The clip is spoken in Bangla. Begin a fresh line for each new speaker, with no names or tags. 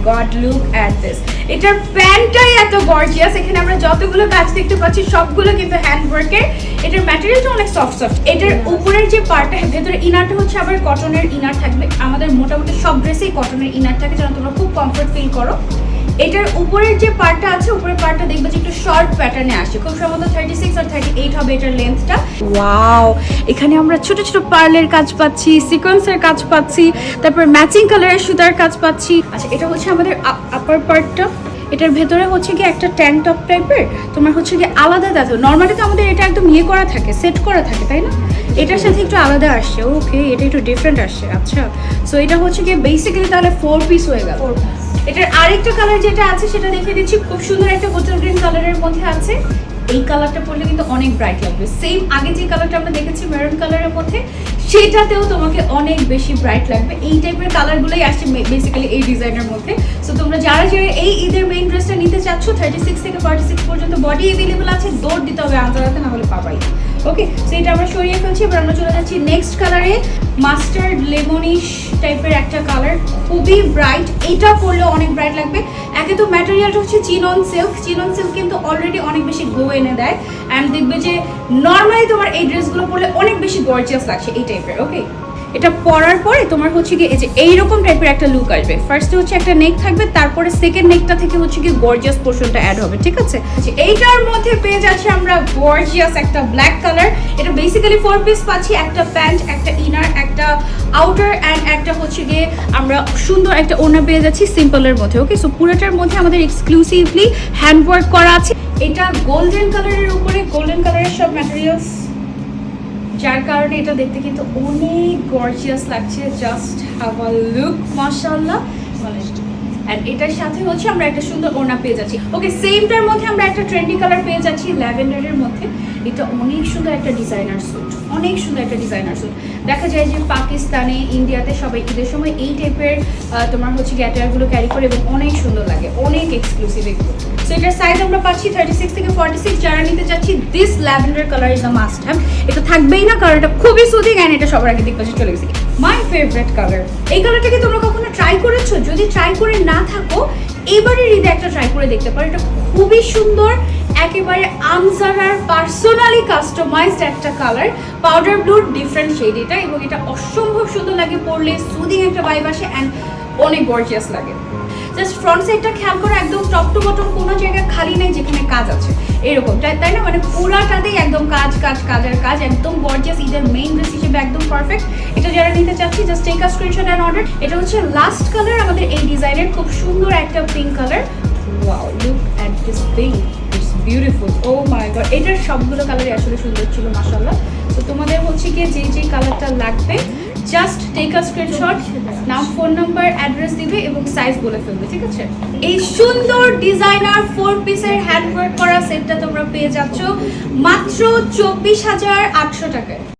God, look at this. এটার প্যান্টটাই এত গর্জিয়াস। এখানে আমরা যতগুলো কাজ দেখতে পাচ্ছি সবগুলো কিন্তু হ্যান্ডওয়ার্কের। এটার ম্যাটেরিয়ালটা অনেক সফট সফট। এটার উপরের যে পার্টটা, ভেতরে ইনারটা হচ্ছে আবার কটনের ইনার থাকবে। আমাদের মোটামুটি সব ড্রেসেই কটনের ইনার থাকে যেন তোমরা খুব কমফর্ট ফিল করো। এটার উপরের যে পার্টটা আছে, উপরের পার্টটা দেখবে যে একটু শর্ট প্যাটার্নে আসে, খুব সম্ভবত 36 আর 38 হবে এটার লেন্থটা। ওয়াও, এখানে আমরা ছোট ছোট পার্লের কাজ পাচ্ছি, সিকোয়েন্সের কাজ পাচ্ছি, তারপর ম্যাচিং কালারের সুতার কাজ পাচ্ছি। আচ্ছা, এটা হচ্ছে আমাদের আপার পার্টটা। এটার ভেতরে হচ্ছে কি একটা ট্যাঙ্ক টপ টাইপের, তোমার হচ্ছে কি আলাদা দেখো। নর্মালি তো আমাদের এটা একদম ইয়ে করা থাকে, সেট করা থাকে, তাই না? এটার সাথে একটু আলাদা আসছে। ওকে, এটা একটু ডিফারেন্ট আসছে। আচ্ছা, সো এটা হচ্ছে কি বেসিক্যালি তাহলে 4 পিস হয়ে গেল। এটার আরেকটা কালার যেটা আছে সেটা দেখিয়ে দিচ্ছি। খুব সুন্দর একটা হোটেল গ্রিন কালারের মধ্যে আছে। এই কালারটা পরলে কিন্তু অনেক ব্রাইট লাগবে। সেম আগে যে কালারটা আমরা দেখেছি মেরুন কালারের মধ্যে, সেটাতেও তোমাকে অনেক বেশি ব্রাইট লাগবে। এই টাইপের কালারগুলোই আসছে বেসিক্যালি এই ডিজাইনের মধ্যে। সো তোমরা যারা যারা এই ঈদের মেইন ড্রেসটা নিতে চাচ্ছ, 36 থেকে 46 পর্যন্ত বডি অ্যাভেলেবল আছে। দৌড় দিতে হবে আন্তর্জাতিক, না হলে পাবাই। ওকে, সো এটা আমরা সরিয়ে ফেলছি। এবার আমরা চলে যাচ্ছি নেক্সট কালারে। মাস্টার্ড লেমনিশ টাইপের একটা কালার, খুবই ব্রাইট। এটা পরলেও অনেক ব্রাইট লাগবে। একে তো ম্যাটেরিয়ালটা হচ্ছে চিনন সিল্ক। চিনন সিল্ক কিন্তু অলরেডি অনেক বেশি গ্লো এনে দেয়। অ্যান্ড দেখবে যে নর্মালি তোমার এই ড্রেসগুলো পরলে অনেক বেশি গর্জিয়াস লাগছে এই টাইপের। ওকে, এটা পরার পরে তোমার হচ্ছে কি এই যে এইরকম টাইপের একটা লুক আসবে। ফার্স্টে হচ্ছে একটা নেক থাকবে, তারপরে সেকেন্ড নেকটা থেকে হচ্ছে কি গর্জিয়াস পোর্শনটা অ্যাড হবে, ঠিক আছে? এইটার মধ্যে পেয়ে যাচ্ছে আমরা গর্জিয়াস একটা ব্ল্যাক কালার। এটা বেসিক্যালি 4 পিস পাচ্ছি, একটা প্যান্ট, একটা ইনার, একটা আউটার অ্যান্ড একটা হচ্ছে গিয়ে আমরা সুন্দর একটা ওড়না পেয়ে যাচ্ছি সিম্পলের মধ্যে। ওকে, সো পুরোটার মধ্যে আমাদের এক্সক্লুসিভলি হ্যান্ডওয়ার্ক করা আছে। এটা গোল্ডেন কালারের উপরে, গোল্ডেন কালারের সব ম্যাটেরিয়ালস, যার কারণে এটা দেখতে কিন্তু অনেক গর্জিয়াস লাগছে। জাস্ট হ্যাভ আ লুক, মাশাআল্লাহ। এন্ড এটার সাথে হচ্ছে আমরা একটা সুন্দর ওড়না পেয়ে যাচ্ছি। ওকে, সেমটার মধ্যে আমরা একটা ট্রেন্ডি কালার পেয়ে যাচ্ছি ল্যাভেন্ডারের মধ্যে। এটা অনেক সুন্দর একটা ডিজাইনার স্যুট, অনেক সুন্দর একটা ডিজাইনার স্যুট। দেখা যায় যে পাকিস্তানে, ইন্ডিয়াতে সবাই ঈদের সময় এই টাইপের তোমার হচ্ছে গ্যাটারগুলো ক্যারি করে এবং অনেক সুন্দর লাগে, অনেক এক্সক্লুসিভ এগুলো। সো এটার সাইজ আমরা পাচ্ছি 36 থেকে 46। যারা নিতে চাচ্ছি, this lavender colour is a must have. এটা থাকবেই না কারণ এটা খুবই সুদিং অ্যান্ড এটা সবার আগে দিক পাশে চলে গেছে। My favourite colour. এই কালারটাকে তোমরা কখনো ট্রাই করেছো? যদি ট্রাই করে না থাকো, এবারের ঈদে একটা ট্রাই করে দেখতে পারো। এটা খুবই সুন্দর, একেবারে আমজারার পার্সোনালি কাস্টমাইজড একটা কালার। পাউডার ব্লুর ডিফারেন্ট শেড এটা, এবং এটা অসম্ভব সুন্দর লাগে পরলে, সুদিং একটা ভাইব আসে অ্যান্ড অনেক গর্জিয়াস লাগে। জাস্ট ফ্রন্ট সাইডটা খেয়াল করো, একদম টপ টু বটম কোনো জায়গায় খালি নেই যেখানে কাজ আছে, এরকম তাই না? মানে পুরাটাতেই একদম কাজ কাজ কাজের কাজ, একদম গর্জিয়াস, ঈদের মেইন ড্রেস হিসেবে একদম পারফেক্ট। এটা যারা নিতে চাচ্ছি, just take a screenshot and order. এটা হচ্ছে লাস্ট কালার আমাদের এই ডিজাইনের, খুব সুন্দর একটা pink colour. Wow, look at this pink, it's beautiful. Oh my god, এটার সবগুলো কালারই আসলে সুন্দর ছিল, মাশাআল্লাহ। তো তোমাদের হচ্ছে গিয়ে যে কালারটা লাগবে, জাস্ট টেক আ স্ক্রিনশট, নাম, ফোন নাম্বার, অ্যাড্রেস দিবে এবং সাইজ বলে ফেলবে, ঠিক আছে? এই সুন্দর ডিজাইনার 4 পিসের হ্যান্ডওয়ার্ক করা সেটটা তোমরা পেয়ে যাচ্ছ মাত্র 24,800 টাকায়।